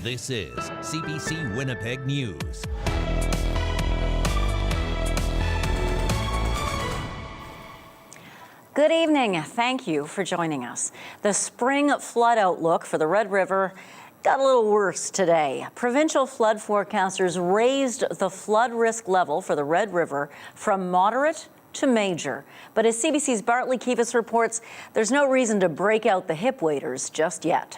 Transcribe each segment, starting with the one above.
This is CBC Winnipeg News. Good evening. Thank you for joining us. The spring flood outlook for the Red River got a little worse today. Provincial flood forecasters raised the flood risk level for the Red River from moderate to major. But as CBC's Bartley Kivas reports, there's no reason to break out the hip waders just yet.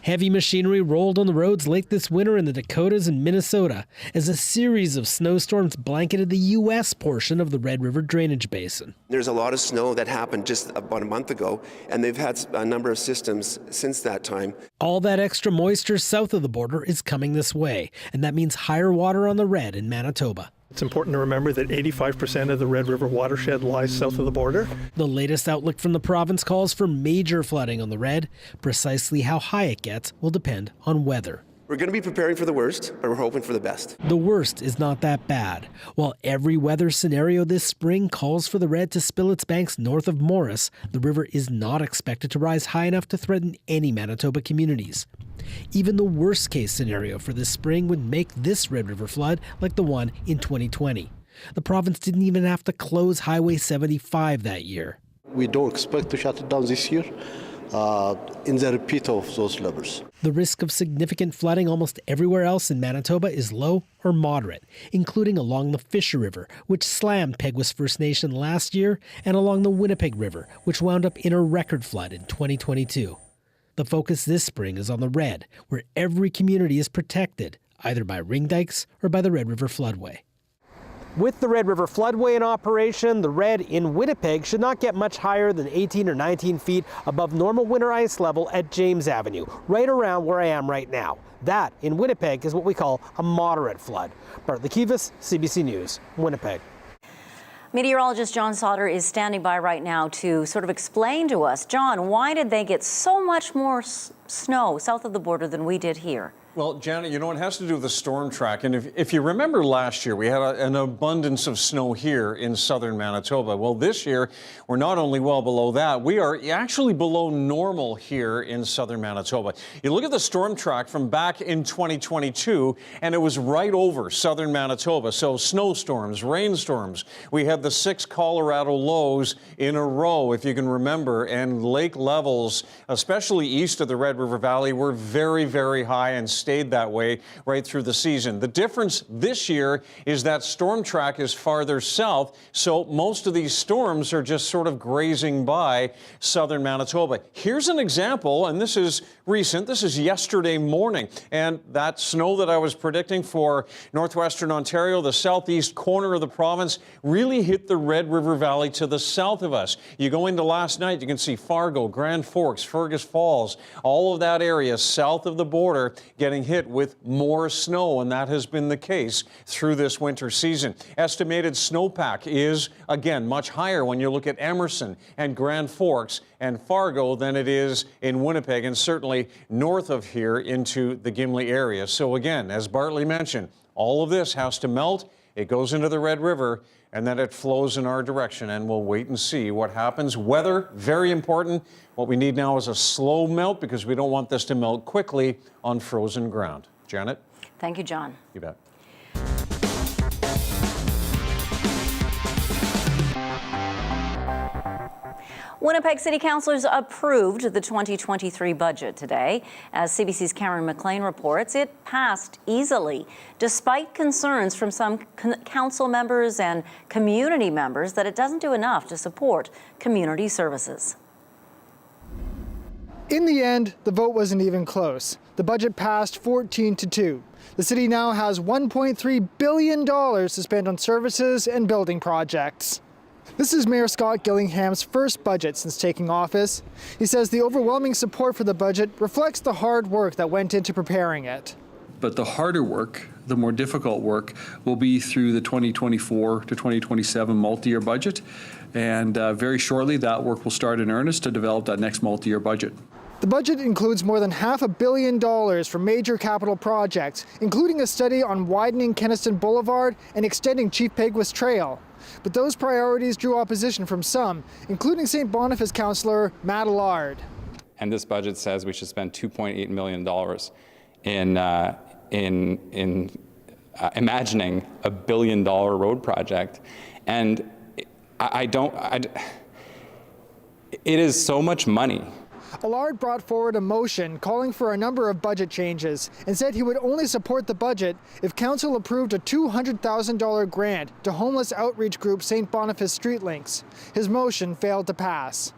Heavy machinery rolled on the roads late this winter in the Dakotas and Minnesota as a series of snowstorms blanketed the U.S. portion of the Red River drainage basin. There's a lot of snow that happened just about a month ago, and they've had a number of systems since that time. All that extra moisture south of the border is coming this way, and that means higher water on the Red in Manitoba. It's important to remember that 85% of the Red River watershed lies south of the border. The latest outlook from the province calls for major flooding on the Red. Precisely how high it gets will depend on weather. We're going to be preparing for the worst, but we're hoping for the best. The worst is not that bad. While every weather scenario this spring calls for the Red to spill its banks north of Morris, the river is not expected to rise high enough to threaten any Manitoba communities. Even the worst case scenario for this spring would make this Red River flood like the one in 2020. The province didn't even have to close Highway 75 that year. We don't expect to shut it down this year in the repeat of those levels. The risk of significant flooding almost everywhere else in Manitoba is low or moderate, including along the Fisher River, which slammed Peguis First Nation last year, and along the Winnipeg River, which wound up in a record flood in 2022. The focus this spring is on the Red, where every community is protected, either by ring dikes or by the Red River floodway. With the Red River floodway in operation, the Red in Winnipeg should not get much higher than 18 or 19 feet above normal winter ice level at James Avenue, right around where I am right now. That, in Winnipeg, is what we call a moderate flood. Bartley Kivas, CBC News, Winnipeg. Meteorologist John Sauder is standing by right now to sort of explain to us, John, why did they get so much more snow south of the border than we did here? Well, Janet, you know, it has to do with the storm track. And if you remember last year, we had an abundance of snow here in southern Manitoba. Well, this year, we're not only well below that, we are actually below normal here in southern Manitoba. You look at the storm track from back in 2022, and it was right over southern Manitoba. So snowstorms, rainstorms. We had the 6 Colorado lows in a row, if you can remember, and lake levels, especially east of the Red River Valley, were very, very high and stayed that way right through the season. The difference this year is that storm track is farther south, so most of these storms are just sort of grazing by southern Manitoba. Here's an example, and this is recent. This is yesterday morning, and that snow that I was predicting for northwestern Ontario, the southeast corner of the province, really hit the Red River Valley to the south of us. You go into last night, you can see Fargo, Grand Forks, Fergus Falls, all of that area south of the border getting hit with more snow, and that has been the case through this winter season. Estimated snowpack is, again, much higher when you look at Emerson and Grand Forks and Fargo than it is in Winnipeg, and certainly north of here into the Gimli area. So again, as Bartley mentioned, all of this has to melt. It goes into the Red River, and then it flows in our direction, and we'll wait and see what happens. Weather, very important. What we need now is a slow melt because we don't want this to melt quickly on frozen ground. Janet? Thank you, John. You bet. Winnipeg City Councillors approved the 2023 budget today. As CBC's Cameron McLean reports, it passed easily, despite concerns from some council members and community members that it doesn't do enough to support community services. In the end, the vote wasn't even close. The budget passed 14-2. The city now has $1.3 billion to spend on services and building projects. This is Mayor Scott Gillingham's first budget since taking office. He says the overwhelming support for the budget reflects the hard work that went into preparing it. But the harder work, the more difficult work, will be through the 2024 to 2027 multi-year budget. And very shortly, that work will start in earnest to develop that next multi-year budget. The budget includes more than $500 million for major capital projects, including a study on widening Kenaston Boulevard and extending Chief Peguis Trail. But those priorities drew opposition from some, including St. Boniface councillor Matt Allard. and this budget says we should spend $2.8 million in imagining a $1 billion road project. And it is so much money. Allard brought forward a motion calling for a number of budget changes and said he would only support the budget if council approved a $200,000 grant to homeless outreach group St. Boniface Street Links. His motion failed to pass.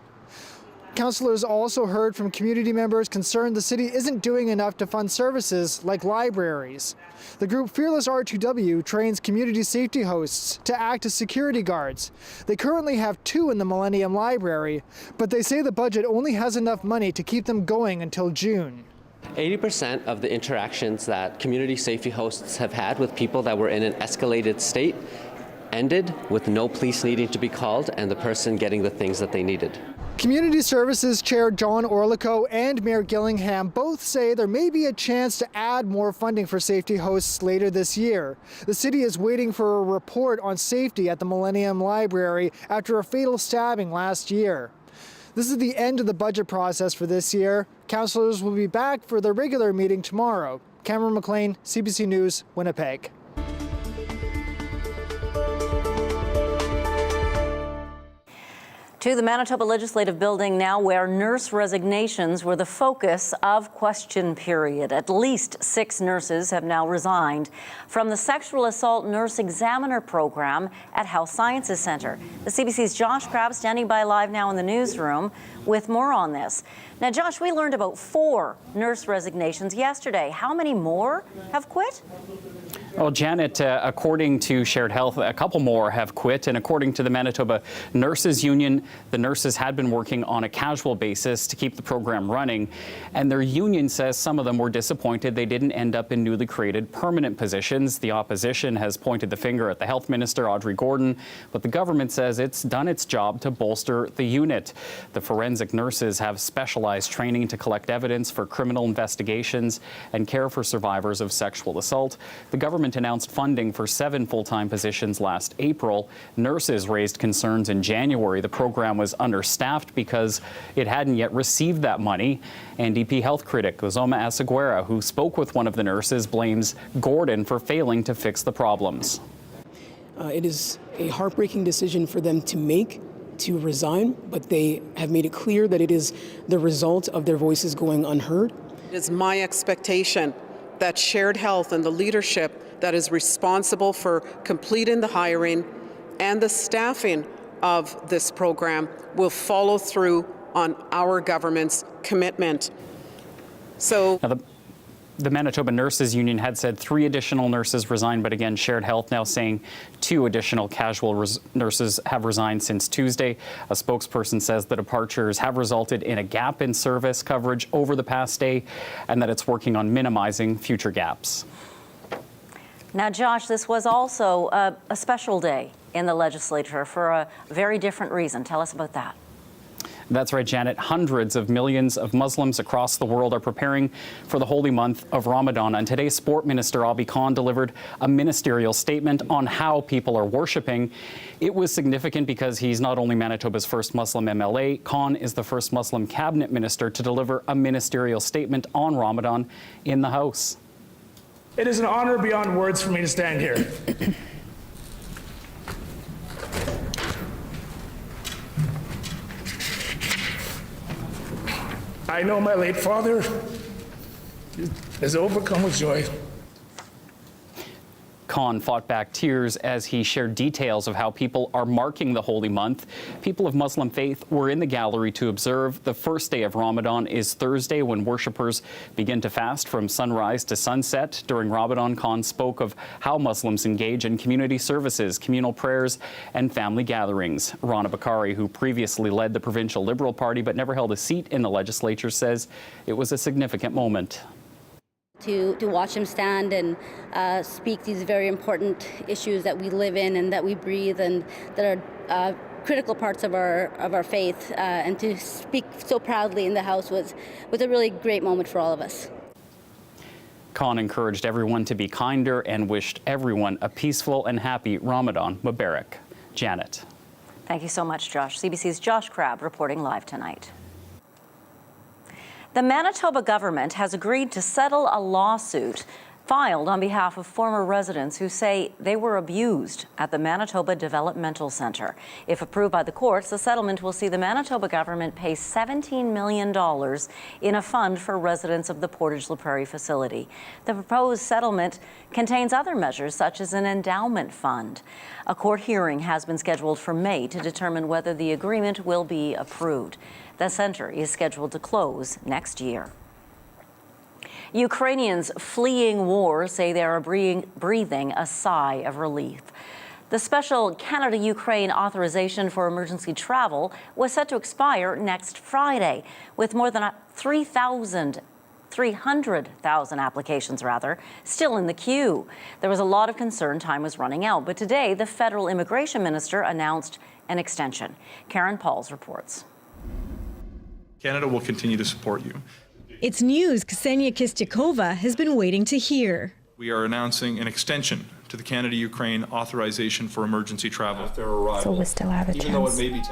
Councillors also heard from community members concerned the city isn't doing enough to fund services like libraries. The group Fearless R2W trains community safety hosts to act as security guards. They currently have 2 in the Millennium Library, but they say the budget only has enough money to keep them going until June. 80% of the interactions that community safety hosts have had with people that were in an escalated state ended with no police needing to be called and the person getting the things that they needed. Community Services Chair John Orlico and Mayor Gillingham both say there may be a chance to add more funding for safety hosts later this year. The city is waiting for a report on safety at the Millennium Library after a fatal stabbing last year. This is the end of the budget process for this year. Councillors will be back for their regular meeting tomorrow. Cameron McLean, CBC News, Winnipeg. To the Manitoba Legislative Building now, where nurse resignations were the focus of question period. At least 6 nurses have now resigned from the Sexual Assault Nurse Examiner program at Health Sciences Centre. The CBC's Josh Crabb standing by live now in the newsroom with more on this. Now, Josh, we learned about 4 nurse resignations yesterday. How many more have quit? Well, Janet, according to Shared Health, a couple more have quit. And according to the Manitoba Nurses Union, the nurses had been working on a casual basis to keep the program running. And their union says some of them were disappointed they didn't end up in newly created permanent positions. The opposition has pointed the finger at the health minister, Audrey Gordon, but the government says it's done its job to bolster the unit. The forensic nurses have specialized training to collect evidence for criminal investigations and care for survivors of sexual assault. The government announced funding for 7 full-time positions last April. Nurses raised concerns in January. The program was understaffed because it hadn't yet received that money. NDP health critic Uzoma Asaguera, who spoke with one of the nurses, blames Gordon for failing to fix the problems. It is a heartbreaking decision for them to make, to resign, but they have made it clear that it is the result of their voices going unheard. It is my expectation that Shared Health and the leadership that is responsible for completing the hiring and the staffing of this program will follow through on our government's commitment. So now the Manitoba Nurses Union had said 3 additional nurses resigned, but again, Shared Health now saying 2 additional casual nurses have resigned since Tuesday. A spokesperson says the departures have resulted in a gap in service coverage over the past day and that it's working on minimizing future gaps. Now, Josh, this was also a special day in the legislature for a very different reason. Tell us about that. That's right, Janet. Hundreds of millions of Muslims across the world are preparing for the holy month of Ramadan. And today, Sport Minister Abi Khan delivered a ministerial statement on how people are worshiping. It was significant because he's not only Manitoba's first Muslim MLA, Khan is the first Muslim cabinet minister to deliver a ministerial statement on Ramadan in the House. It is an honor beyond words for me to stand here. I know my late father is overcome with joy. Khan fought back tears as he shared details of how people are marking the holy month. People of Muslim faith were in the gallery to observe. The first day of Ramadan is Thursday, when worshippers begin to fast from sunrise to sunset. During Ramadan, Khan spoke of how Muslims engage in community services, communal prayers, and family gatherings. Rana Bakari, who previously led the Provincial Liberal Party but never held a seat in the legislature, says it was a significant moment. To watch him stand and speak these very important issues that we live in and that we breathe and that are critical parts of our faith, and to speak so proudly in the House was a really great moment for all of us. Khan encouraged everyone to be kinder and wished everyone a peaceful and happy Ramadan Mubarak. Janet. Thank you so much, Josh. CBC's Josh Crabb reporting live tonight. The Manitoba government has agreed to settle a lawsuit filed on behalf of former residents who say they were abused at the Manitoba Developmental Centre. If approved by the courts, the settlement will see the Manitoba government pay $17 million in a fund for residents of the Portage La Prairie facility. The proposed settlement contains other measures, such as an endowment fund. A court hearing has been scheduled for May to determine whether the agreement will be approved. The centre is scheduled to close next year. Ukrainians fleeing war say they are breathing a sigh of relief. The special Canada-Ukraine authorization for emergency travel was set to expire next Friday, with more than 300,000 applications still in the queue. There was a lot of concern time was running out, but today the federal immigration minister announced an extension. Karen Pauls reports. Canada will continue to support you. It's news Ksenia Kistyakova has been waiting to hear. We are announcing an extension to the Canada-Ukraine authorization for emergency travel. After arrival, so we still have a even chance. though it may be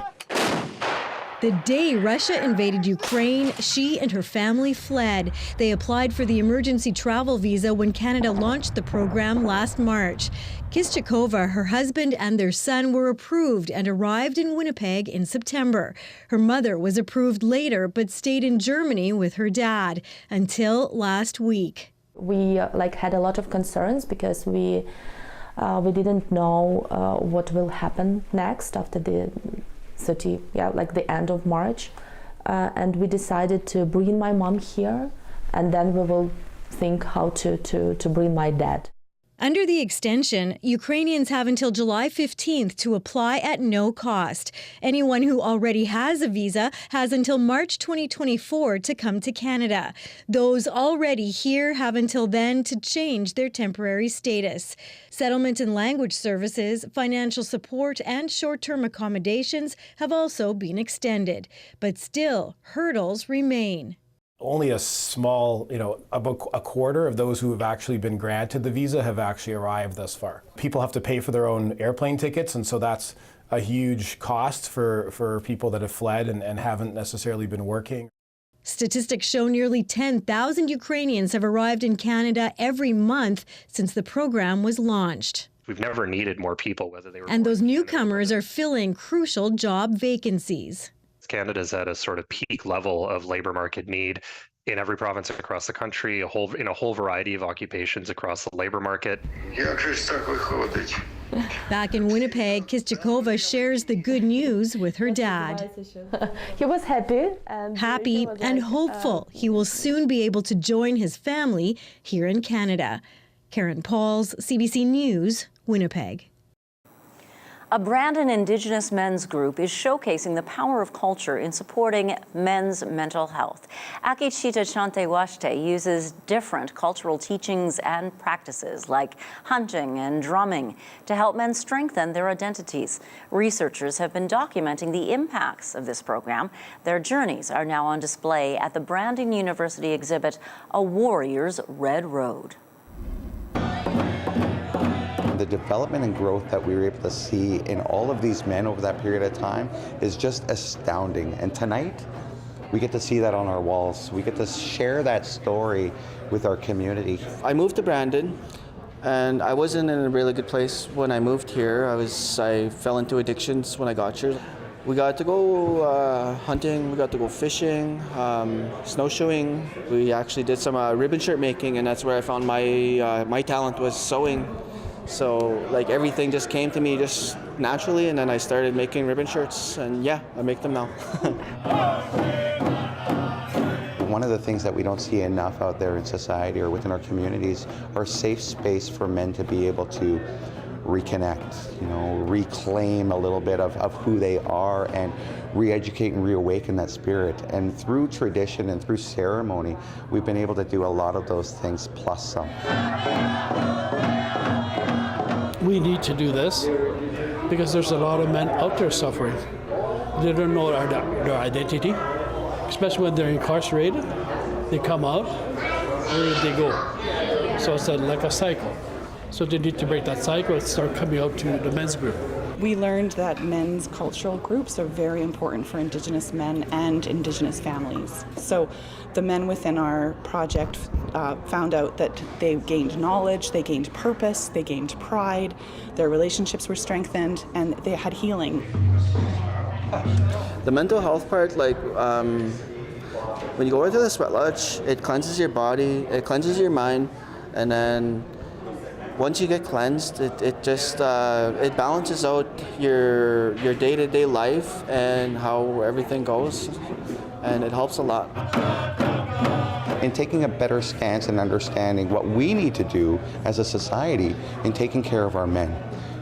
The day Russia invaded Ukraine, she and her family fled. They applied for the emergency travel visa when Canada launched the program last March. Kistyakova, her husband, and their son were approved and arrived in Winnipeg in September. Her mother was approved later but stayed in Germany with her dad until last week. We had a lot of concerns because we didn't know what will happen next after the the end of March, and we decided to bring my mom here, and then we will think how to bring my dad. Under the extension, Ukrainians have until July 15th to apply at no cost. Anyone who already has a visa has until March 2024 to come to Canada. Those already here have until then to change their temporary status. Settlement and language services, financial support, and short-term accommodations have also been extended. But still, hurdles remain. Only a small, about a quarter of those who have actually been granted the visa have actually arrived thus far. People have to pay for their own airplane tickets, and so that's a huge cost for people that have fled and haven't necessarily been working. Statistics show nearly 10,000 Ukrainians have arrived in Canada every month since the program was launched. We've never needed more people, whether they were. And those newcomers are filling crucial job vacancies. Canada's at a sort of peak level of labor market need in every province across the country, in a whole variety of occupations across the labor market. Back in Winnipeg, Kistyakova shares the good news with her dad. He was happy and hopeful he will soon be able to join his family here in Canada. Karen Pauls, CBC News, Winnipeg. A Brandon Indigenous men's group is showcasing the power of culture in supporting men's mental health. Akichita Chantewashte uses different cultural teachings and practices like hunting and drumming to help men strengthen their identities. Researchers have been documenting the impacts of this program. Their journeys are now on display at the Brandon University exhibit, A Warrior's Red Road. The development and growth that we were able to see in all of these men over that period of time is just astounding. And tonight, we get to see that on our walls. We get to share that story with our community. I moved to Brandon, and I wasn't in a really good place when I moved here. I fell into addictions when I got here. We got to go hunting, we got to go fishing, snowshoeing. We actually did some ribbon shirt making, and that's where I found my talent was sewing. So everything just came to me just naturally, and then I started making ribbon shirts, and I make them now. One of the things that we don't see enough out there in society or within our communities are safe space for men to be able to reconnect, reclaim a little bit of who they are and re-educate and reawaken that spirit. And through tradition and through ceremony, we've been able to do a lot of those things plus some. We need to do this because there's a lot of men out there suffering. They don't know their identity, especially when they're incarcerated. They come out, where did they go? So it's like a cycle. So they need to break that cycle and start coming out to the men's group. We learned that men's cultural groups are very important for Indigenous men and Indigenous families. So the men within our project found out that they gained knowledge, they gained purpose, they gained pride, their relationships were strengthened, and they had healing. The mental health part, like when you go into the sweat lodge, it cleanses your body, it cleanses your mind, and then once you get cleansed, it just it balances out your day-to-day life and how everything goes, and it helps a lot. In taking a better stance and understanding what we need to do as a society in taking care of our men.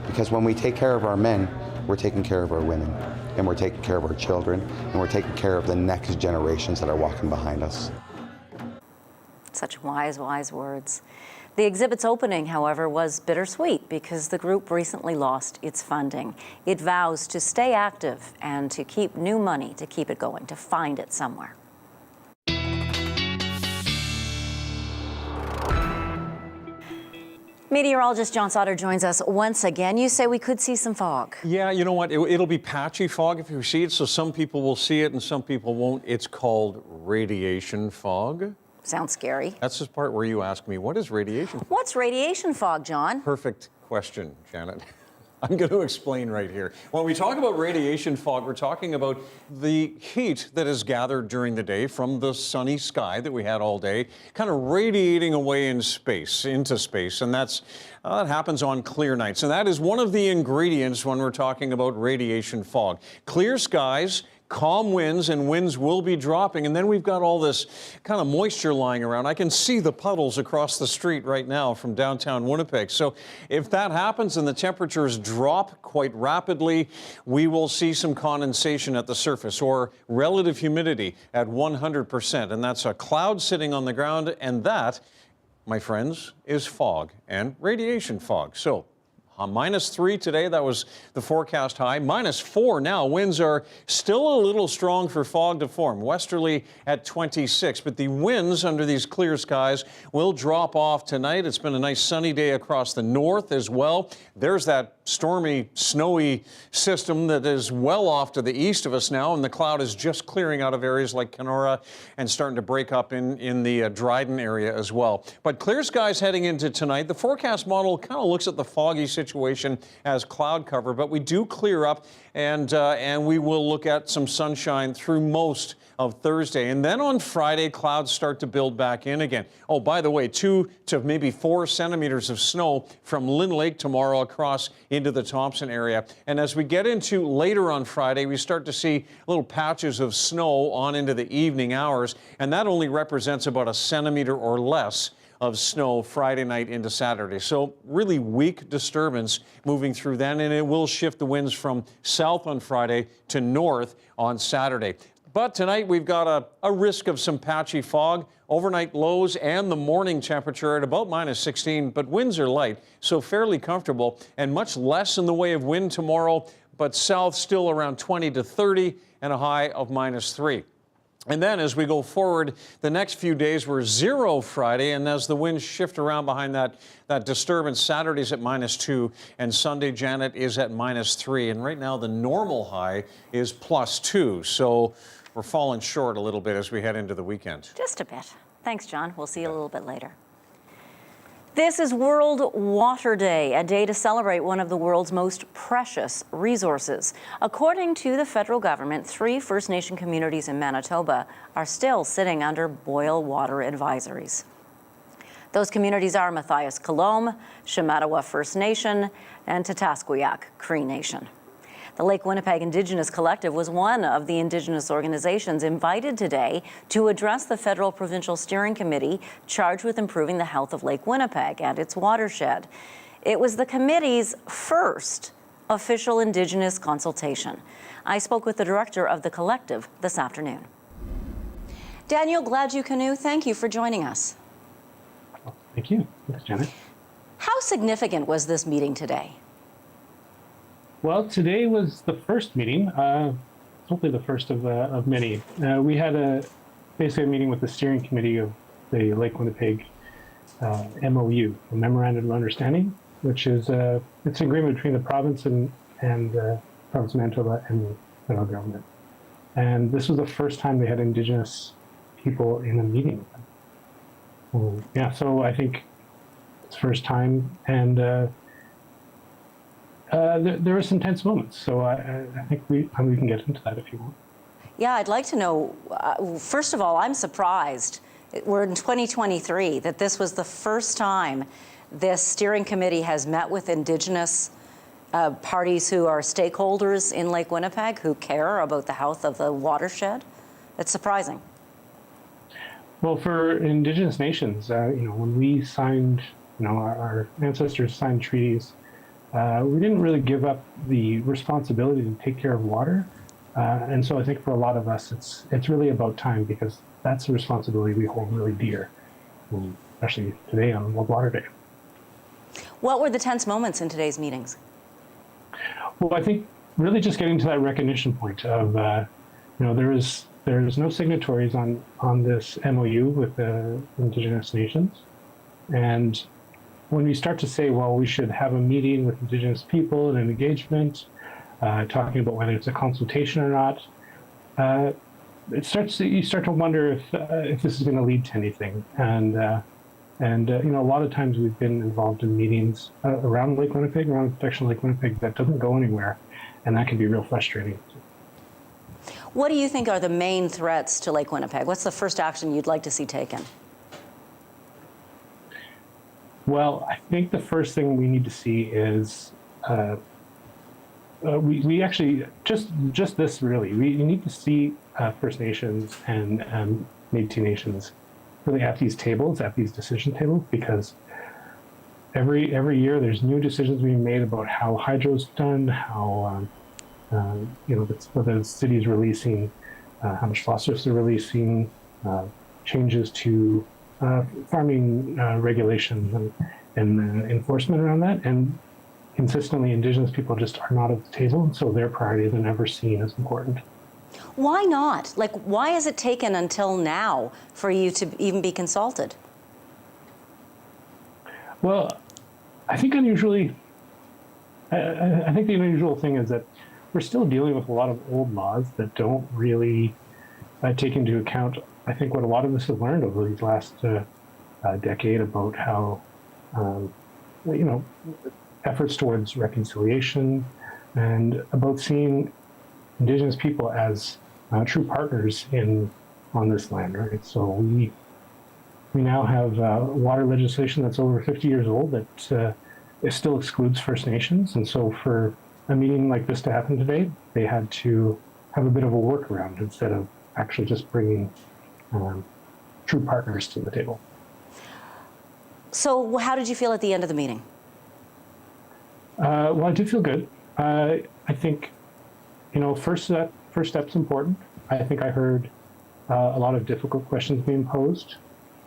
Because when we take care of our men, we're taking care of our women, and we're taking care of our children, and we're taking care of the next generations that are walking behind us. Such wise, wise words. The exhibit's opening, however, was bittersweet because the group recently lost its funding. It vows to stay active and to keep new money to keep it going, to find it somewhere. Meteorologist John Sauder joins us once again. You say we could see some fog. Yeah, you know what? It'll be patchy fog if you see it, so some people will see it and some people won't. It's called radiation fog. Sounds scary. That's the part where you ask me, what is radiation? What's radiation fog, John? Perfect question, Janet. I'm going to explain right here. When we talk about radiation fog, we're talking about the heat that is gathered during the day from the sunny sky that we had all day, kind of radiating away in space, into space, and that happens on clear nights. And that is one of the ingredients when we're talking about radiation fog. Clear skies, calm winds, and winds will be dropping, and then we've got all this kind of moisture lying around. I can see the puddles across the street right now from downtown Winnipeg. So if that happens and the temperatures drop quite rapidly, we will see some condensation at the surface or relative humidity at 100%, and that's a cloud sitting on the ground, and that, my friends, is fog and radiation fog. So -3 today, that was the forecast high. -4 now. Winds are still a little strong for fog to form. Westerly at 26, but the winds under these clear skies will drop off tonight. It's been a nice sunny day across the north as well. There's that stormy, snowy system that is well off to the east of us now, and the cloud is just clearing out of areas like Kenora and starting to break up in the Dryden area as well. But clear skies heading into tonight. The forecast model kind of looks at the foggy situation as cloud cover, but we do clear up, and we will look at some sunshine through most of Thursday. And then on Friday, clouds start to build back in again. Oh, by the way, 2 to maybe 4 centimeters of snow from Lynn Lake tomorrow across into the Thompson area. And as we get into later on Friday, we start to see little patches of snow on into the evening hours, and that only represents about 1 centimeter or less of snow Friday night into Saturday. So really weak disturbance moving through then, and it will shift the winds from south on Friday to north on Saturday. But tonight we've got a risk of some patchy fog. Overnight lows and the morning temperature at about -16, but winds are light, so fairly comfortable, and much less in the way of wind tomorrow, but south still around 20 to 30 and a high of -3. And then as we go forward, the next few days were 0 Friday, and as the winds shift around behind that disturbance, Saturday's at -2, and Sunday, Janet, is at -3. And right now the normal high is +2, so we're falling short a little bit as we head into the weekend. Just a bit. Thanks, John. We'll see you a little bit later. This is World Water Day, a day to celebrate one of the world's most precious resources. According to the federal government, 3 First Nation communities in Manitoba are still sitting under boil water advisories. Those communities are Matthias Kalom, Shamattawa First Nation, and Tatasqueyak Cree Nation. The Lake Winnipeg Indigenous Collective was one of the Indigenous organizations invited today to address the Federal Provincial Steering Committee charged with improving the health of Lake Winnipeg and its watershed. It was the committee's first official Indigenous consultation. I spoke with the director of the collective this afternoon. Daniel Gladue-Canoe, thank you for joining us. Thank you. Thanks, Janet. How significant was this meeting today? Well, today was the first meeting, hopefully the first of many. We had basically a meeting with the steering committee of the Lake Winnipeg MOU, a Memorandum of Understanding, which is it's an agreement between the province and province of Manitoba and the federal government. And this was the first time they had Indigenous people in a meeting with them. Yeah, so I think it's the first time, and there were some tense moments. So I think we can get into that if you want. Yeah, I'd like to know, first of all, I'm surprised, we're in 2023, that this was the first time this steering committee has met with Indigenous parties who are stakeholders in Lake Winnipeg, who care about the health of the watershed. It's surprising. Well, for Indigenous nations, when we signed, our ancestors signed treaties, we didn't really give up the responsibility to take care of water. And so I think for a lot of us, it's really about time, because that's a responsibility we hold really dear, especially today on World Water Day. What were the tense moments in today's meetings? Well, I think really just getting to that recognition point of, there's no signatories on this MOU with the Indigenous nations. And when we start to say, well, we should have a meeting with Indigenous people and an engagement, talking about whether it's a consultation or not, you start to wonder if this is going to lead to anything. And a lot of times we've been involved in meetings around Lake Winnipeg, around protection of Lake Winnipeg, that doesn't go anywhere, and that can be real frustrating. What do you think are the main threats to Lake Winnipeg? What's the first action you'd like to see taken? Well, I think the first thing we need to see is we actually just this really we need to see First Nations and Métis nations really at these tables, at these decision tables, because every year there's new decisions being made about how hydro's done, how whether the city's releasing, how much phosphorus they're releasing, changes to farming regulations and enforcement around that, and consistently Indigenous people just are not at the table, and so their priorities are never seen as important. Why not? Like, why has it taken until now for you to even be consulted? Well, I think I think the unusual thing is that we're still dealing with a lot of old laws that don't really take into account, I think, what a lot of us have learned over these last decade about how, efforts towards reconciliation and about seeing Indigenous people as true partners on this land, right? So we now have water legislation that's over 50 years old that it still excludes First Nations, and so for a meeting like this to happen today, they had to have a bit of a workaround instead of actually just bringing true partners to the table. So how did you feel at the end of the meeting? Well, I did feel good. I think, first step's important. I think I heard a lot of difficult questions being posed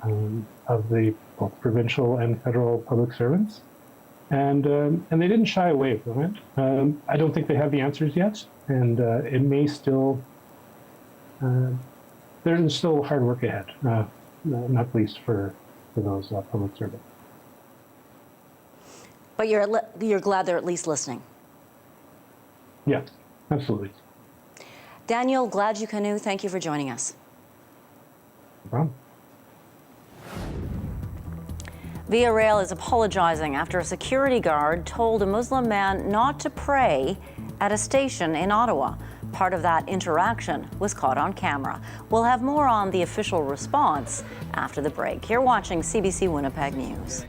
of the both provincial and federal public servants, and they didn't shy away from it. I don't think they have the answers yet, and it may still. There's still hard work ahead, not least for those public servants. But you're glad they're at least listening. Yeah, absolutely. Daniel, glad you canoe. Thank you for joining us. No problem. Via Rail is apologizing after a security guard told a Muslim man not to pray at a station in Ottawa. Part of that interaction was caught on camera. We'll have more on the official response after the break. You're watching CBC Winnipeg News.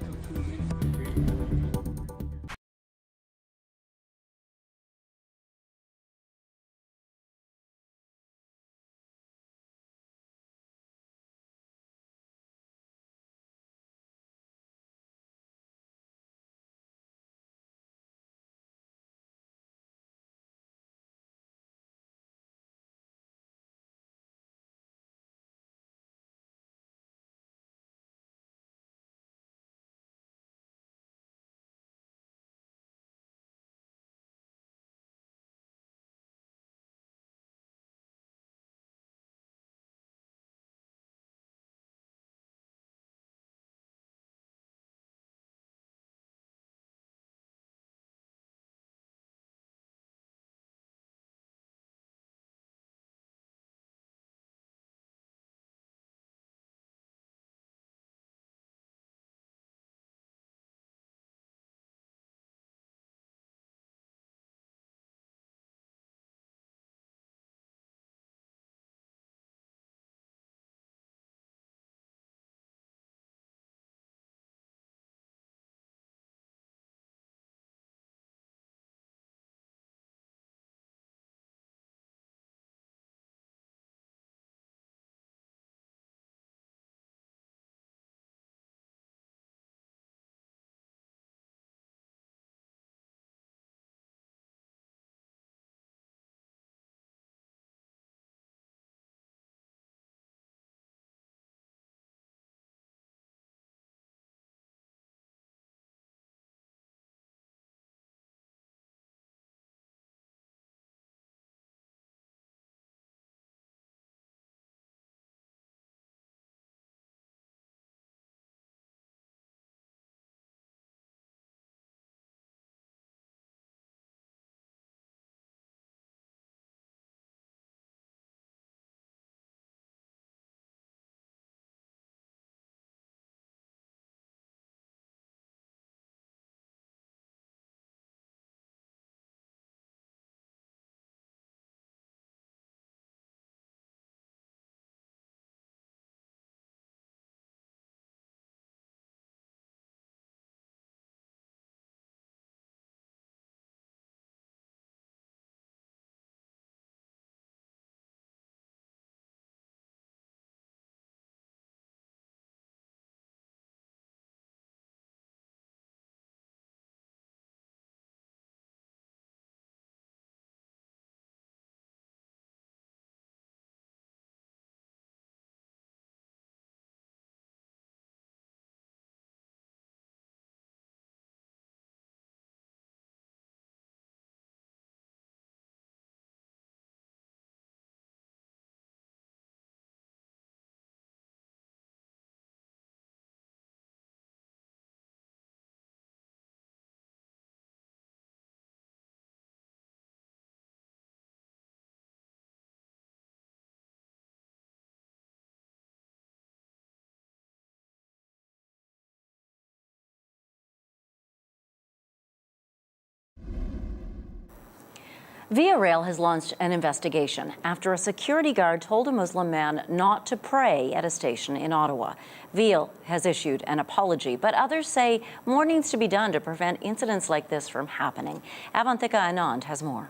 Via Rail has launched an investigation after a security guard told a Muslim man not to pray at a station in Ottawa. Via has issued an apology, but others say more needs to be done to prevent incidents like this from happening. Avantika Anand has more.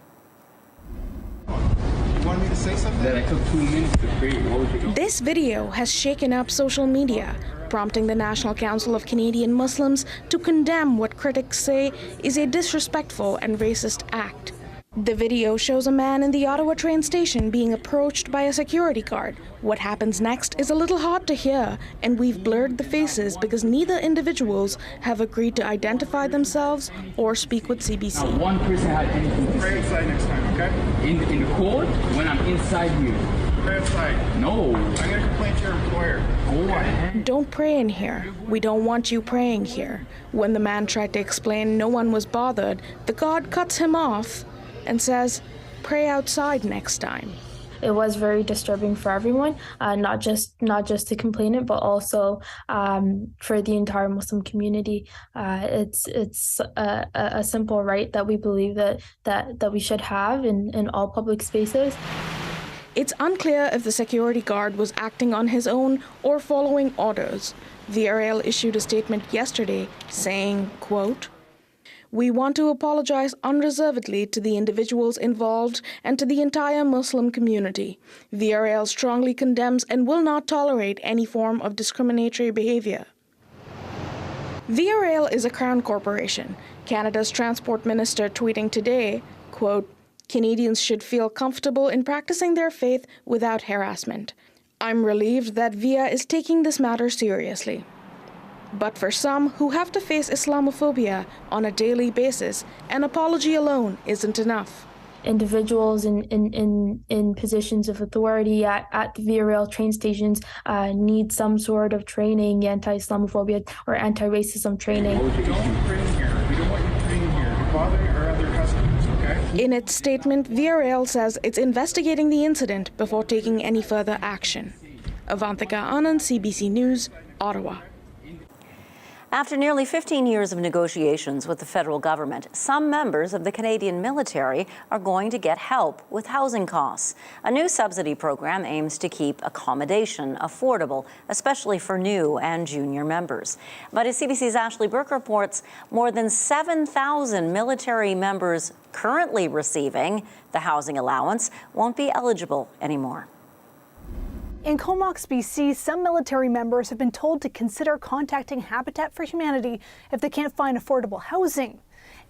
You wanted me to say something? That I took 2 minutes to pray. What would you do? This video has shaken up social media, prompting the National Council of Canadian Muslims to condemn what critics say is a disrespectful and racist act. The video shows a man in the Ottawa train station being approached by a security guard. What happens next is a little hard to hear, and we've blurred the faces because neither individuals have agreed to identify themselves or speak with CBC. Now, one person had anything to say. Pray inside next time, okay? In the court, when I'm inside here. Pray outside. No. I'm going to complain to your employer. Go ahead. Don't pray in here. We don't want you praying here. When the man tried to explain no one was bothered, the guard cuts him off and says, pray outside next time. It was very disturbing for everyone, not just the complainant, but also for the entire Muslim community. It's a simple right that we believe that we should have in all public spaces. It's unclear if the security guard was acting on his own or following orders. Via Rail issued a statement yesterday saying, quote, "We want to apologize unreservedly to the individuals involved and to the entire Muslim community. Via Rail strongly condemns and will not tolerate any form of discriminatory behavior." Via Rail is a Crown corporation. Canada's Transport Minister tweeting today, quote, "Canadians should feel comfortable in practicing their faith without harassment. I'm relieved that Via is taking this matter seriously." But for some who have to face Islamophobia on a daily basis, an apology alone isn't enough. Individuals in positions of authority at the Via Rail train stations need some sort of training, anti-Islamophobia or anti-racism training. Don't bring here. We don't want you praying here. You're bothering our other customers, okay? In its statement, Via Rail says it's investigating the incident before taking any further action. Avantika Anand, CBC News, Ottawa. After nearly 15 years of negotiations with the federal government, some members of the Canadian military are going to get help with housing costs. A new subsidy program aims to keep accommodation affordable, especially for new and junior members. But as CBC's Ashley Burke reports, more than 7,000 military members currently receiving the housing allowance won't be eligible anymore. In Comox, BC, some military members have been told to consider contacting Habitat for Humanity if they can't find affordable housing.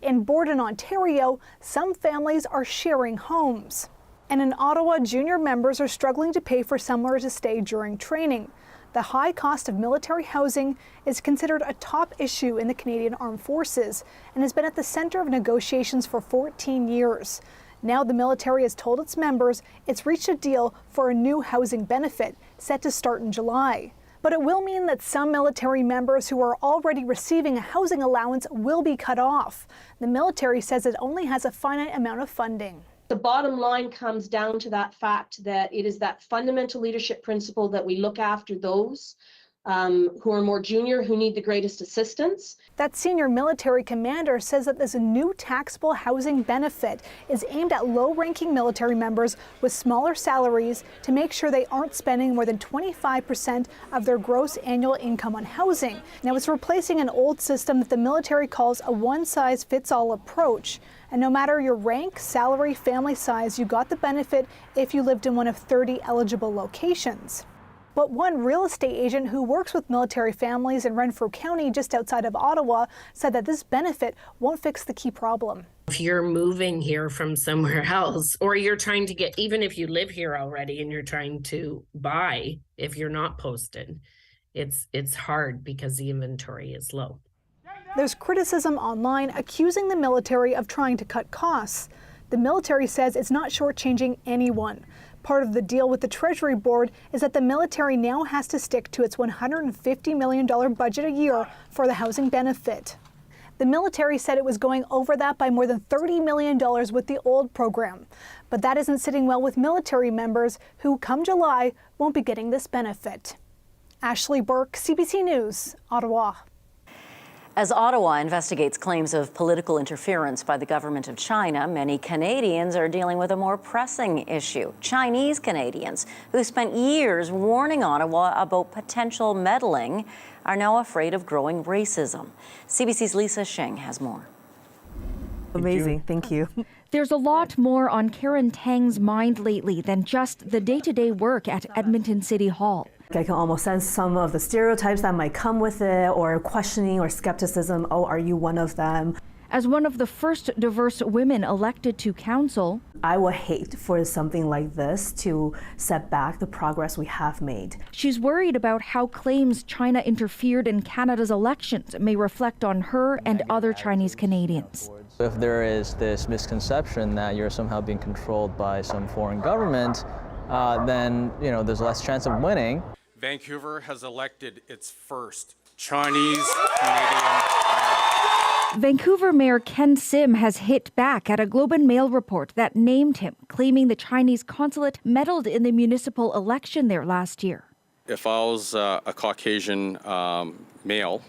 In Borden, Ontario, some families are sharing homes. And in Ottawa, junior members are struggling to pay for somewhere to stay during training. The high cost of military housing is considered a top issue in the Canadian Armed Forces and has been at the center of negotiations for 14 years. Now the military has told its members it's reached a deal for a new housing benefit set to start in July. But it will mean that some military members who are already receiving a housing allowance will be cut off. The military says it only has a finite amount of funding. The bottom line comes down to that fact that it is that fundamental leadership principle that we look after those who are more junior, who need the greatest assistance. That senior military commander says that this new taxable housing benefit is aimed at low-ranking military members with smaller salaries to make sure they aren't spending more than 25% of their gross annual income on housing. Now, it's replacing an old system that the military calls a one-size-fits-all approach. And no matter your rank, salary, family size, you got the benefit if you lived in one of 30 eligible locations. But one real estate agent who works with military families in Renfrew County, just outside of Ottawa, said that this benefit won't fix the key problem. If you're moving here from somewhere else, or you're trying to get, even if you live here already and you're trying to buy, if you're not posted, it's hard because the inventory is low. There's criticism online accusing the military of trying to cut costs. The military says it's not shortchanging anyone. Part of the deal with the Treasury Board is that the military now has to stick to its $150 million budget a year for the housing benefit. The military said it was going over that by more than $30 million with the old program. But that isn't sitting well with military members who, come July, won't be getting this benefit. Ashley Burke, CBC News, Ottawa. As Ottawa investigates claims of political interference by the government of China, many Canadians are dealing with a more pressing issue. Chinese Canadians, who spent years warning Ottawa about potential meddling, are now afraid of growing racism. CBC's Lisa Shing has more. Amazing, thank you. There's a lot more on Karen Tang's mind lately than just the day-to-day work at Edmonton City Hall. I can almost sense some of the stereotypes that might come with it, or questioning or skepticism. Oh, are you one of them? As one of the first diverse women elected to council, I would hate for something like this to set back the progress we have made. She's worried about how claims China interfered in Canada's elections may reflect on her and other Chinese Canadians. If there is this misconception that you're somehow being controlled by some foreign government, then there's less chance of winning. Vancouver has elected its first Chinese Canadian mayor. Vancouver Mayor Ken Sim has hit back at a Globe and Mail report that named him, claiming the Chinese consulate meddled in the municipal election there last year. If I was a Caucasian male,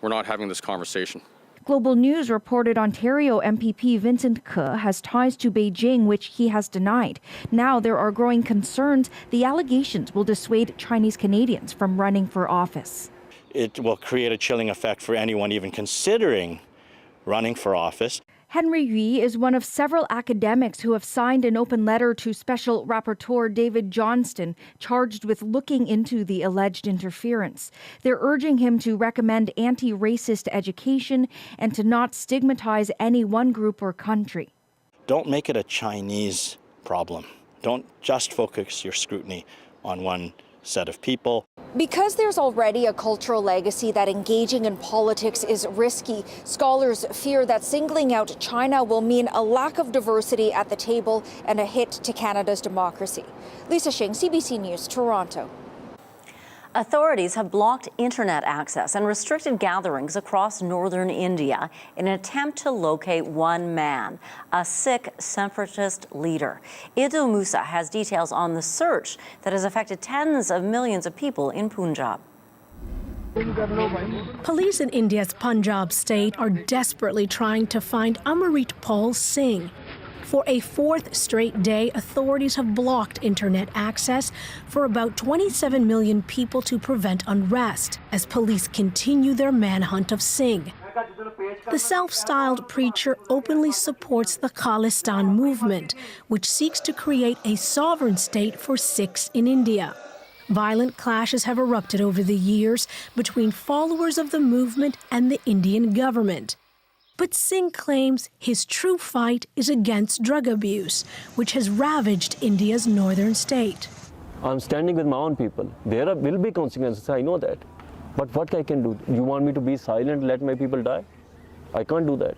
we're not having this conversation. Global News reported Ontario MPP Vincent Ke has ties to Beijing, which he has denied. Now there are growing concerns the allegations will dissuade Chinese Canadians from running for office. It will create a chilling effect for anyone even considering running for office. Henry Yui is one of several academics who have signed an open letter to Special Rapporteur David Johnston, charged with looking into the alleged interference. They're urging him to recommend anti-racist education and to not stigmatize any one group or country. Don't make it a Chinese problem. Don't just focus your scrutiny on one set of people. Because there's already a cultural legacy that engaging in politics is risky, scholars fear that singling out China will mean a lack of diversity at the table and a hit to Canada's democracy. Lisa Shing, CBC News, Toronto. Authorities have blocked internet access and restricted gatherings across northern India in an attempt to locate one man, a Sikh separatist leader. Idil Musa has details on the search that has affected tens of millions of people in Punjab. Police in India's Punjab state are desperately trying to find Amarit Paul Singh. For a fourth straight day, authorities have blocked internet access for about 27 million people to prevent unrest as police continue their manhunt of Singh. The self-styled preacher openly supports the Khalistan movement, which seeks to create a sovereign state for Sikhs in India. Violent clashes have erupted over the years between followers of the movement and the Indian government. But Singh claims his true fight is against drug abuse, which has ravaged India's northern state. I'm standing with my own people. There will be consequences, I know that. But what I can do? You want me to be silent, let my people die? I can't do that.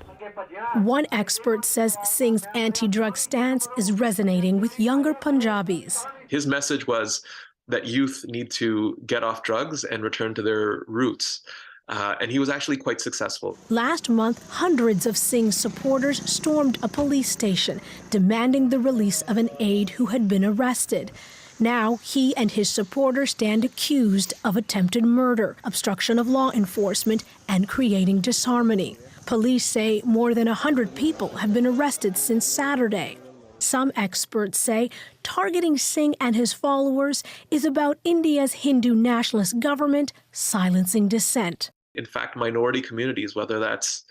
One expert says Singh's anti-drug stance is resonating with younger Punjabis. His message was that youth need to get off drugs and return to their roots. And he was actually quite successful. Last month, hundreds of Singh's supporters stormed a police station, demanding the release of an aide who had been arrested. Now, he and his supporters stand accused of attempted murder, obstruction of law enforcement, and creating disharmony. Police say more than 100 people have been arrested since Saturday. Some experts say targeting Singh and his followers is about India's Hindu nationalist government silencing dissent. In fact, minority communities, whether that's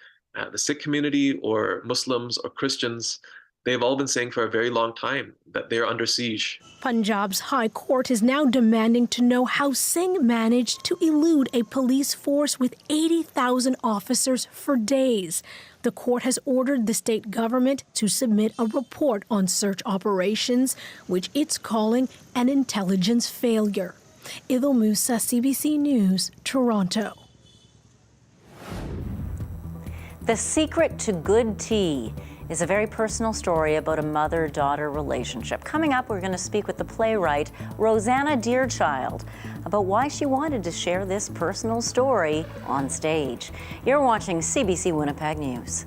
the Sikh community or Muslims or Christians, they've all been saying for a very long time that they're under siege. Punjab's High Court is now demanding to know how Singh managed to elude a police force with 80,000 officers for days. The court has ordered the state government to submit a report on search operations, which it's calling an intelligence failure. Idil Musa, CBC News, Toronto. The secret to good tea is a very personal story about a mother-daughter relationship. Coming up, we're going to speak with the playwright Rosanna Dearchild about why she wanted to share this personal story on stage. You're watching CBC Winnipeg News.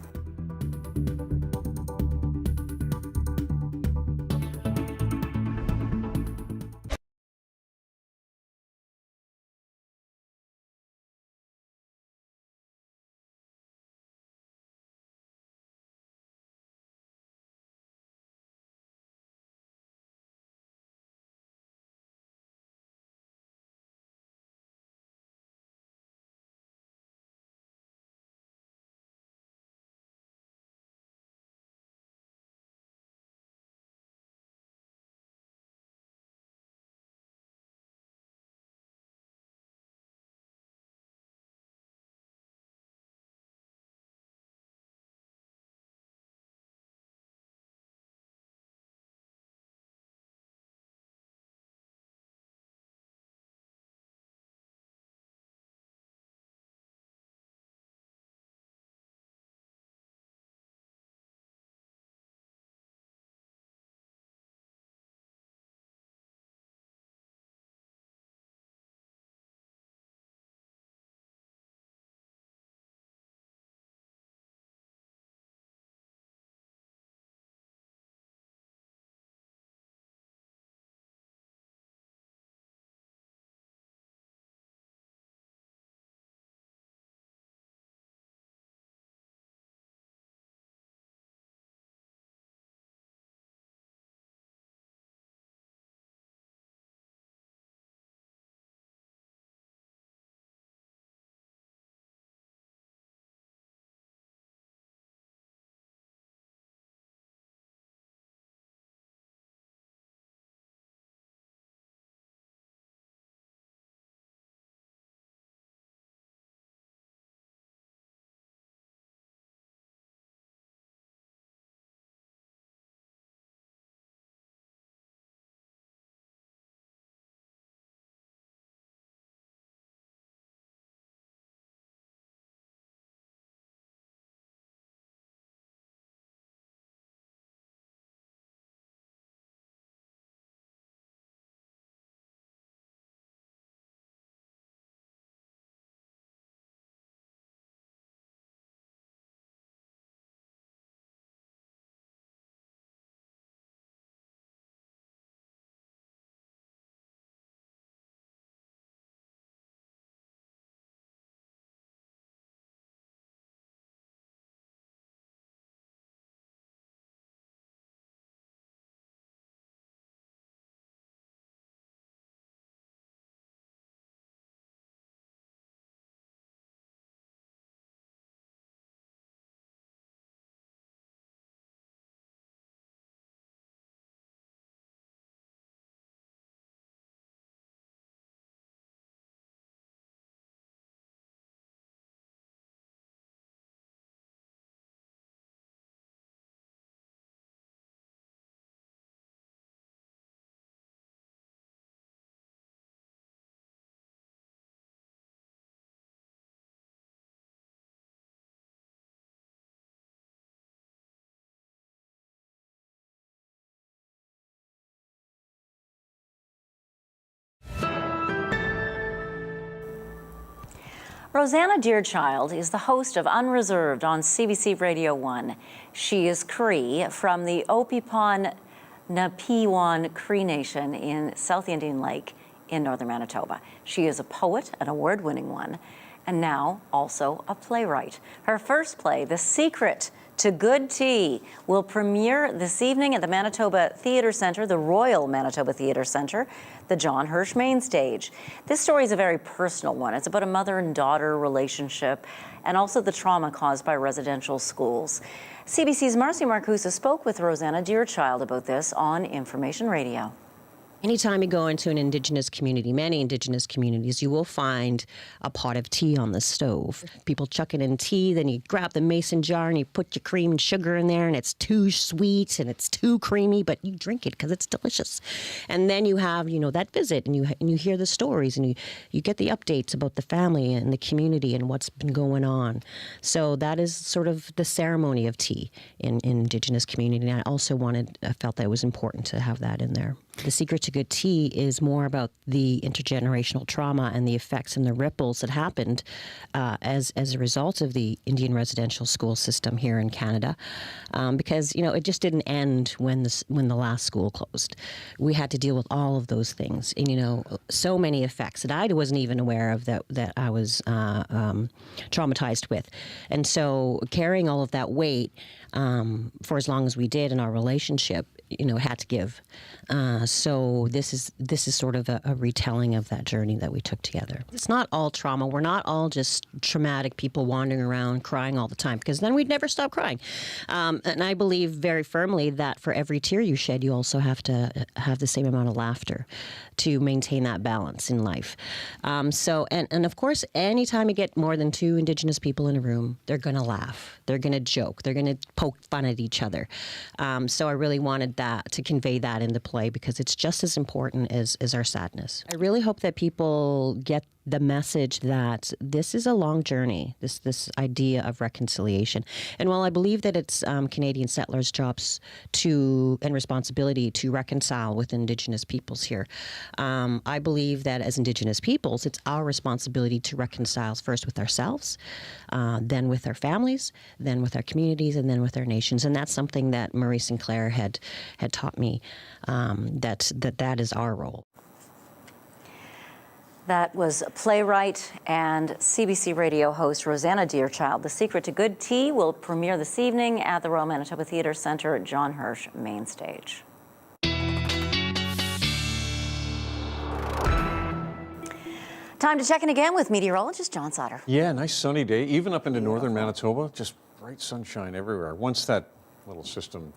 Rosanna Deerchild is the host of Unreserved on CBC Radio 1. She is Cree from the Opipon Napiwan Cree Nation in South Indian Lake in northern Manitoba. She is a poet, an award-winning one, and now also a playwright. Her first play, The Secret to Good Tea, will premiere this evening at the Manitoba Theatre Centre, the Royal Manitoba Theatre Centre, the John Hirsch Main Stage. This story is a very personal one. It's about a mother and daughter relationship and also the trauma caused by residential schools. CBC's Marcy Marcusa spoke with Rosanna Deerchild about this on Information Radio. Anytime you go into an Indigenous community, many Indigenous communities, you will find a pot of tea on the stove. People chucking in tea, then you grab the mason jar and you put your cream and sugar in there, and it's too sweet and it's too creamy, but you drink it because it's delicious. And then you have, that visit, and you hear the stories, and you get the updates about the family and the community and what's been going on. So that is sort of the ceremony of tea in Indigenous community. And I felt that it was important to have that in there. The Secret to Good Tea is more about the intergenerational trauma and the effects and the ripples that happened as a result of the Indian residential school system here in Canada, because it just didn't end when the last school closed. We had to deal with all of those things, and so many effects that I wasn't even aware of that I was traumatized with, and so carrying all of that weight for as long as we did in our relationship, had to give. So this is sort of a retelling of that journey that we took together. It's not all trauma. We're not all just traumatic people wandering around crying all the time, because then we'd never stop crying. And I believe very firmly that for every tear you shed, you also have to have the same amount of laughter to maintain that balance in life. And of course, anytime you get more than two Indigenous people in a room, they're going to laugh. They're going to joke. They're going to poke fun at each other. So I really wanted to convey that in the play, because it's just as important as our sadness. I really hope that people get the message that this is a long journey, this idea of reconciliation. And while I believe that it's Canadian settlers' jobs and responsibility to reconcile with Indigenous peoples here, I believe that as Indigenous peoples, it's our responsibility to reconcile first with ourselves, then with our families, then with our communities, and then with our nations. And that's something that Marie Sinclair had taught me, that is our role. That was playwright and CBC radio host Rosanna Deerchild. The Secret to Good Tea will premiere this evening at the Royal Manitoba Theatre Centre at John Hirsch Main Stage. Time to check in again with meteorologist John Sauder. Yeah, nice sunny day, even up into northern Manitoba. Just bright sunshine everywhere. Once that little system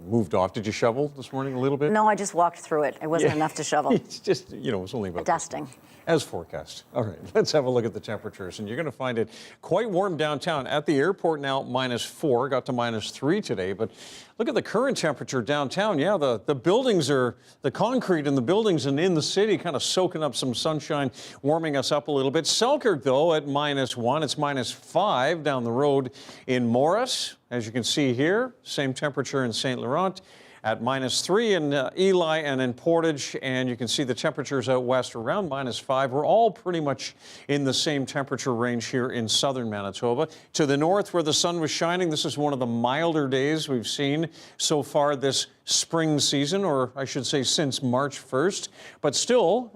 moved off, did you shovel this morning a little bit? No, I just walked through it. It wasn't enough to shovel. It's just, it was only about a dusting. As forecast. All right, let's have a look at the temperatures. And you're going to find it quite warm downtown. At the airport now, -4, got to -3 today. But look at the current temperature downtown. Yeah, the buildings the concrete in the buildings and in the city kind of soaking up some sunshine, warming us up a little bit. Selkirk, though, at -1. It's -5 down the road in Morris. As you can see here, same temperature in St. Laurent. At -3 in Eli and in Portage, and you can see the temperatures out west around -5. We're all pretty much in the same temperature range here in southern Manitoba. To the north, where the sun was shining, this is one of the milder days we've seen so far this spring season, or I should say since March 1st, but still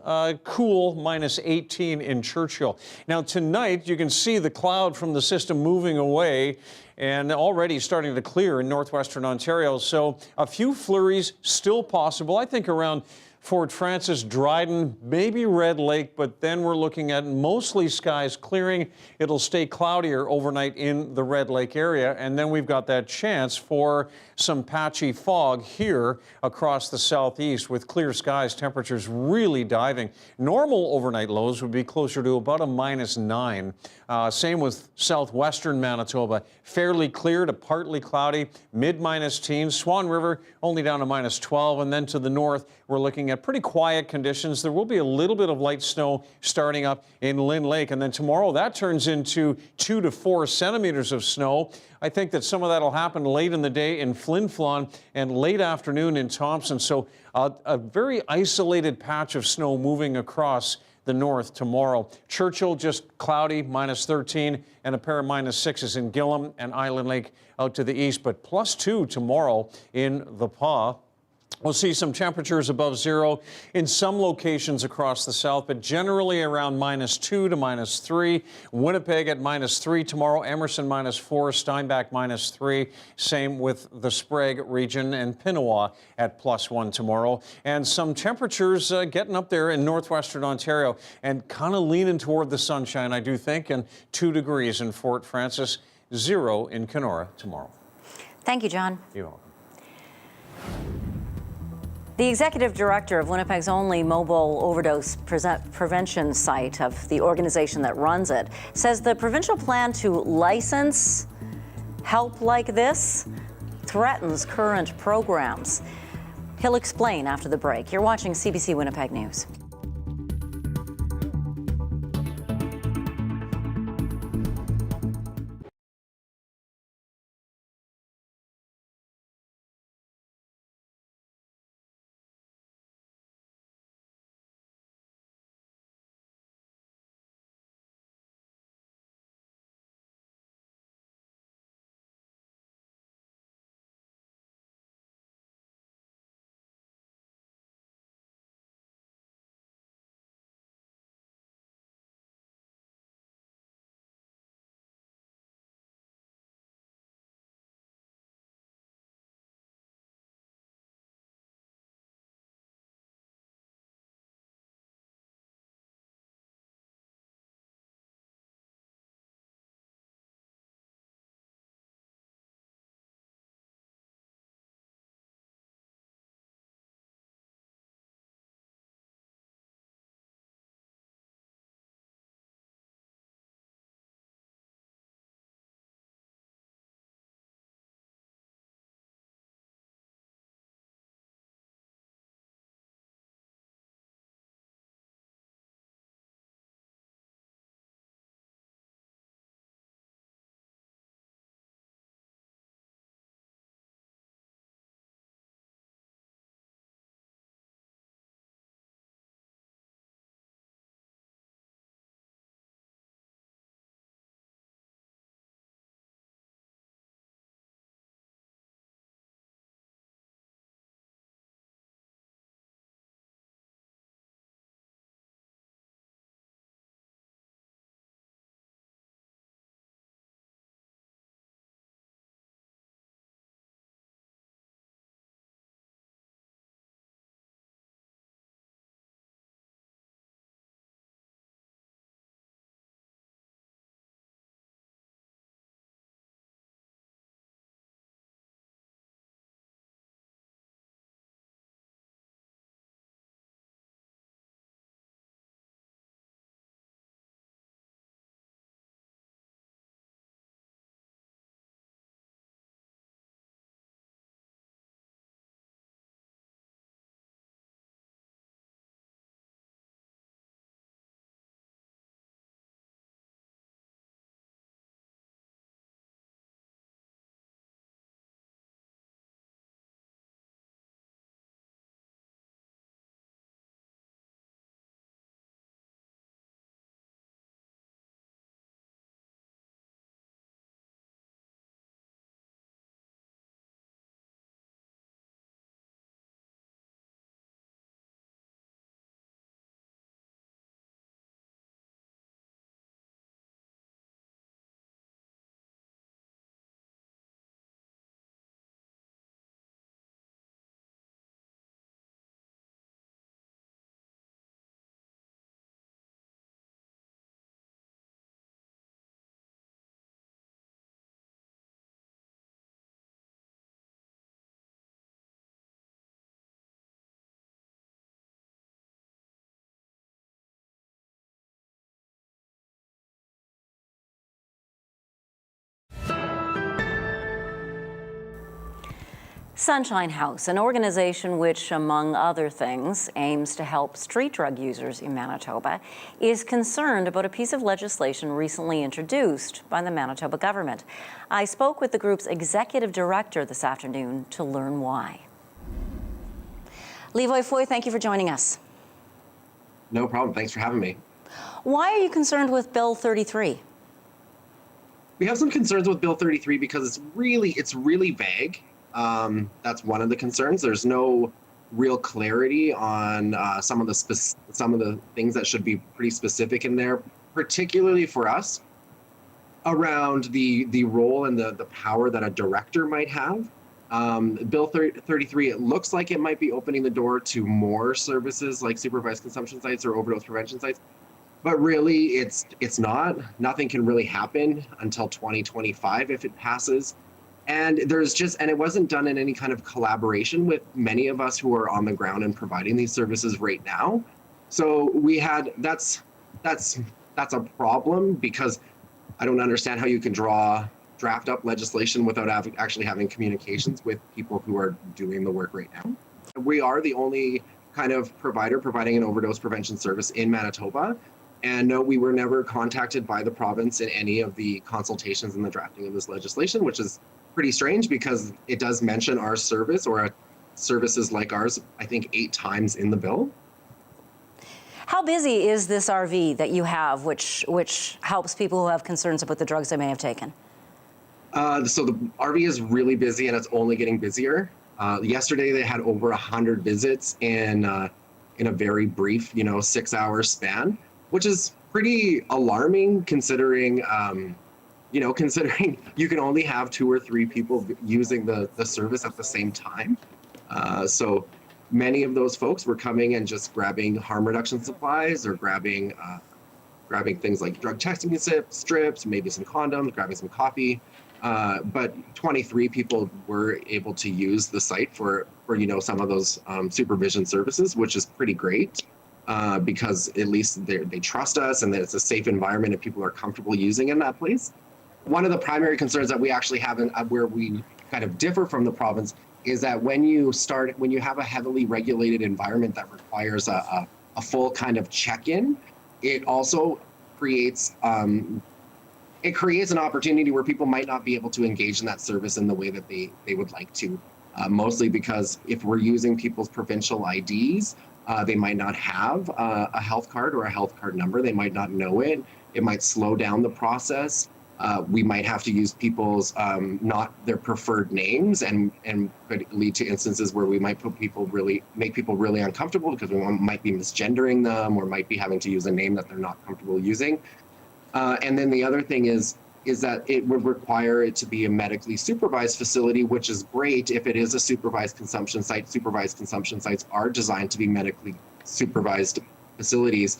cool -18 in Churchill. Now tonight, you can see the cloud from the system moving away and already starting to clear in northwestern Ontario. So a few flurries still possible, I think around Fort Frances, Dryden, maybe Red Lake, but then we're looking at mostly skies clearing. It'll stay cloudier overnight in the Red Lake area, and then we've got that chance for some patchy fog here across the southeast with clear skies, temperatures really diving. Normal overnight lows would be closer to about a -9. Same with southwestern Manitoba, fairly clear to partly cloudy, mid-teens. Swan River only down to -12, and then to the north, we're looking at pretty quiet conditions. There will be a little bit of light snow starting up in Lynn Lake, and then tomorrow that turns into 2 to 4 centimeters of snow. I think that some of that will happen late in the day in Flin Flon and late afternoon in Thompson. So a very isolated patch of snow moving across the north tomorrow. Churchill just cloudy, -13, and a pair of -6s in Gillam and Island Lake out to the east, but +2 tomorrow in the Pas. We'll see some temperatures above zero in some locations across the south, but generally around -2 to -3. Winnipeg at -3 tomorrow, Emerson -4, Steinbach -3. Same with the Sprague region, and Pinawa at +1 tomorrow. And some temperatures getting up there in northwestern Ontario and kind of leaning toward the sunshine, I do think, and 2 degrees in Fort Frances, 0 in Kenora tomorrow. Thank you, John. You're welcome. The executive director of Winnipeg's only mobile overdose prevention site, of the organization that runs it, says the provincial plan to license help like this threatens current programs. He'll explain after the break. You're watching CBC Winnipeg News. Sunshine House, an organization which, among other things, aims to help street drug users in Manitoba, is concerned about a piece of legislation recently introduced by the Manitoba government. I spoke with the group's executive director this afternoon to learn why. Levoy Foy, thank you for joining us. No problem. Thanks for having me. Why are you concerned with Bill 33? We have some concerns with Bill 33 because it's really vague. That's one of the concerns. There's no real clarity on some of the things that should be pretty specific in there, particularly for us, around the role and the power that a director might have. Bill 33, it looks like it might be opening the door to more services like supervised consumption sites or overdose prevention sites, but really it's not. Nothing can really happen until 2025 if it passes. And it wasn't done in any kind of collaboration with many of us who are on the ground and providing these services right now. So that's a problem, because I don't understand how you can draft up legislation without actually having communications with people who are doing the work right now. We are the only kind of provider providing an overdose prevention service in Manitoba. And no, we were never contacted by the province in any of the consultations in the drafting of this legislation, which is pretty strange because it does mention our service or services like ours, I think 8 times in the bill. How busy is this RV that you have, which helps people who have concerns about the drugs they may have taken? So the RV is really busy, and it's only getting busier. Yesterday they had over 100 visits in a very brief, 6-hour span, which is pretty alarming considering considering you can only have 2 or 3 people using the service at the same time. So many of those folks were coming and just grabbing harm reduction supplies or grabbing things like drug testing strips, maybe some condoms, grabbing some coffee. But 23 people were able to use the site for some of those supervision services, which is pretty great. Because at least they trust us and that it's a safe environment and people are comfortable using in that place. One of the primary concerns that we actually have where we kind of differ from the province is that when you have a heavily regulated environment that requires a full kind of check-in, it also creates an opportunity where people might not be able to engage in that service in the way that they would like to. Mostly because if we're using people's provincial IDs, they might not have a health card or a health card number. They might not know it. It might slow down the process. We might have to use people's not their preferred names, and could lead to instances where we might make people really uncomfortable because we might be misgendering them or might be having to use a name that they're not comfortable using. And then the other thing is that it would require it to be a medically supervised facility, which is great if it is a supervised consumption site. Supervised consumption sites are designed to be medically supervised facilities,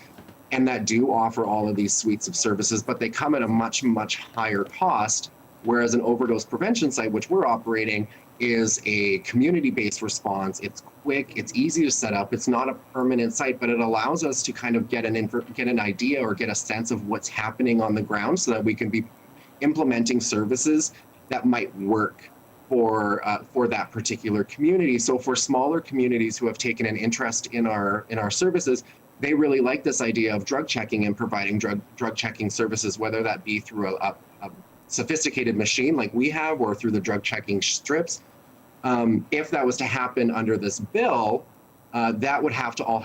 and that do offer all of these suites of services, but they come at a much, much higher cost, whereas an overdose prevention site, which we're operating, is a community-based response. It's quick, it's easy to set up, it's not a permanent site, but it allows us to kind of get an idea or get a sense of what's happening on the ground so that we can be implementing services that might work for that particular community. So for smaller communities who have taken an interest in our services, they really like this idea of drug checking and providing drug checking services, whether that be through a sophisticated machine like we have or through the drug checking strips. If that was to happen under this bill, that would all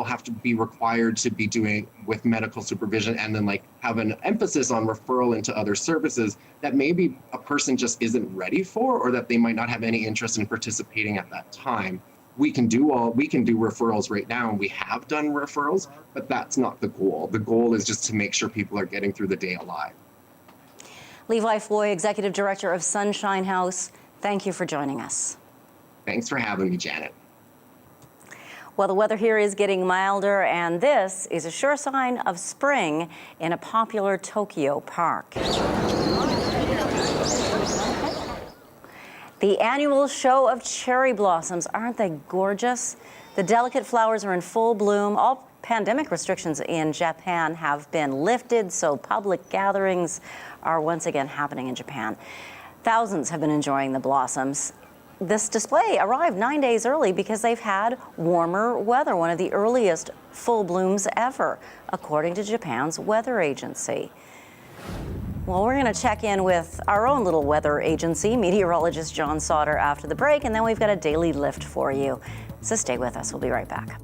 have to be required to be doing with medical supervision, and then have an emphasis on referral into other services that maybe a person just isn't ready for, or that they might not have any interest in participating at that time. We can do referrals right now, and we have done referrals, but that's not the goal. The goal is just to make sure people are getting through the day alive. Levi Floy, Executive Director of Sunshine House, thank you for joining us. Thanks for having me, Janet. Well, the weather here is getting milder, and this is a sure sign of spring in a popular Tokyo park. The annual show of cherry blossoms, aren't they gorgeous? The delicate flowers are in full bloom. All pandemic restrictions in Japan have been lifted, so public gatherings are once again happening in Japan. Thousands have been enjoying the blossoms. This display arrived 9 days early because they've had warmer weather, one of the earliest full blooms ever, according to Japan's weather agency. Well, we're going to check in with our own little weather agency, meteorologist John Sauder, after the break, and then we've got a daily lift for you. So stay with us. We'll be right back.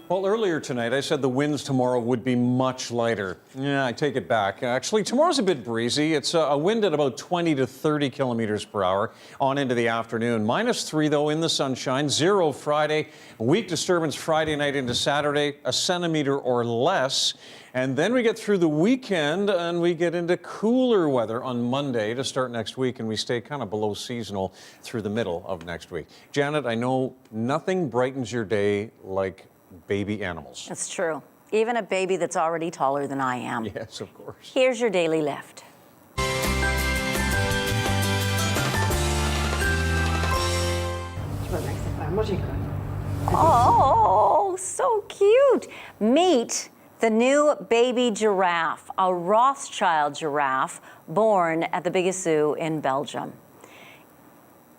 Well, earlier tonight, I said the winds tomorrow would be much lighter. Yeah, I take it back. Actually, tomorrow's a bit breezy. It's a wind at about 20 to 30 kilometers per hour on into the afternoon. -3, though, in the sunshine. 0 Friday. Weak disturbance Friday night into Saturday, a centimeter or less. And then we get through the weekend and we get into cooler weather on Monday to start next week, and we stay kind of below seasonal through the middle of next week. Janet, I know nothing brightens your day like baby animals. That's true. Even a baby that's already taller than I am. Yes, of course. Here's your daily lift. Oh, so cute. Meet the new baby giraffe, a Rothschild giraffe born at the biggest zoo in Belgium.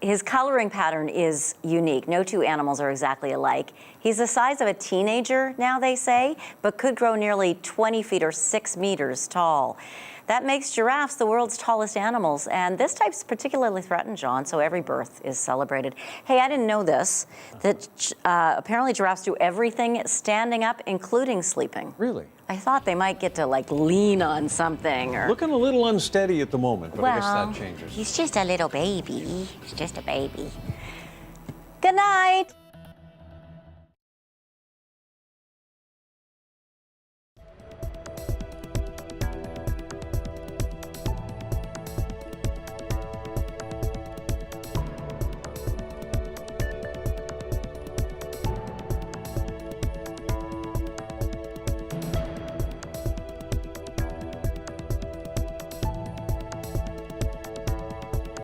His coloring pattern is unique. No two animals are exactly alike. He's the size of a teenager now, they say, but could grow nearly 20 feet or 6 meters tall. That makes giraffes the world's tallest animals, and this type's particularly threatened, John, so every birth is celebrated. Hey, I didn't know this, that apparently giraffes do everything standing up, including sleeping. Really? I thought they might get to, like, lean on something or... Looking a little unsteady at the moment, but I guess Well, that changes. He's just a little baby. He's just a baby. Good night.